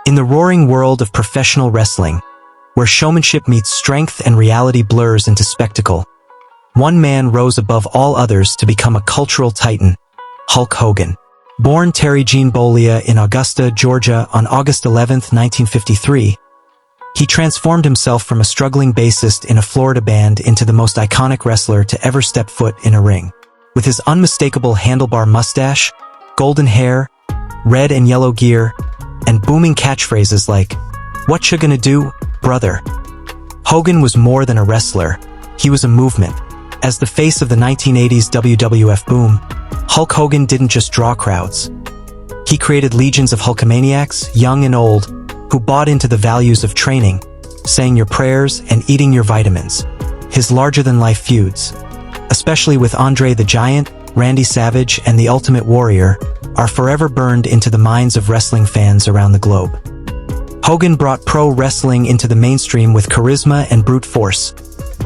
In the roaring world of professional wrestling, where showmanship meets strength and reality blurs into spectacle, one man rose above all others to become a cultural titan, Hulk Hogan. Born Terry Jean Bollea in Augusta, Georgia on August 11, 1953, he transformed himself from a struggling bassist in a Florida band into the most iconic wrestler to ever step foot in a ring. With his unmistakable handlebar mustache, golden hair, red and yellow gear, and booming catchphrases like, "What you gonna do, brother?" Hogan was more than a wrestler, he was a movement. As the face of the 1980s WWF boom, Hulk Hogan didn't just draw crowds. He created legions of Hulkamaniacs, young and old, who bought into the values of training, saying your prayers and eating your vitamins. His larger-than-life feuds, especially with Andre the Giant, Randy Savage, and the Ultimate Warrior, are forever burned into the minds of wrestling fans around the globe. Hogan brought pro wrestling into the mainstream with charisma and brute force,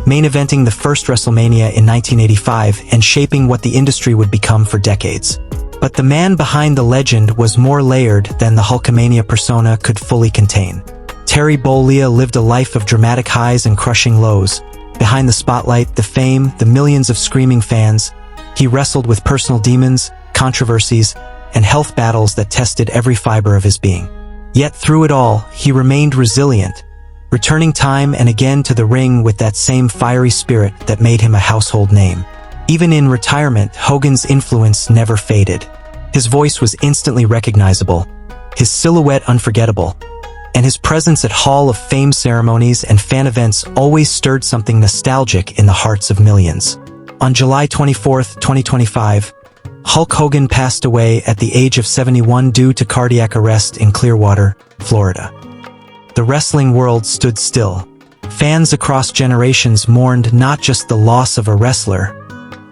main eventing the first WrestleMania in 1985 and shaping what the industry would become for decades. But the man behind the legend was more layered than the Hulkamania persona could fully contain. Terry Bollea lived a life of dramatic highs and crushing lows. Behind the spotlight, the fame, the millions of screaming fans, he wrestled with personal demons, controversies, and health battles that tested every fiber of his being. Yet through it all, he remained resilient, returning time and again to the ring with that same fiery spirit that made him a household name. Even in retirement, Hogan's influence never faded. His voice was instantly recognizable, his silhouette unforgettable, and his presence at Hall of Fame ceremonies and fan events always stirred something nostalgic in the hearts of millions. On July 24, 2025, Hulk Hogan passed away at the age of 71 due to cardiac arrest in Clearwater, Florida. The wrestling world stood still. Fans across generations mourned not just the loss of a wrestler,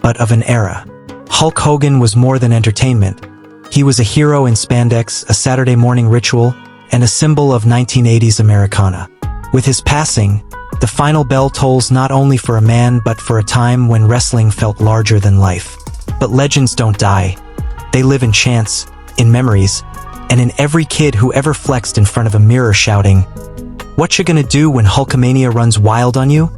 but of an era. Hulk Hogan was more than entertainment. He was a hero in spandex, a Saturday morning ritual, and a symbol of 1980s Americana. With his passing, the final bell tolls not only for a man but for a time when wrestling felt larger than life. But legends don't die. They live in chants, in memories, and in every kid who ever flexed in front of a mirror shouting, "What you gonna do when Hulkamania runs wild on you?"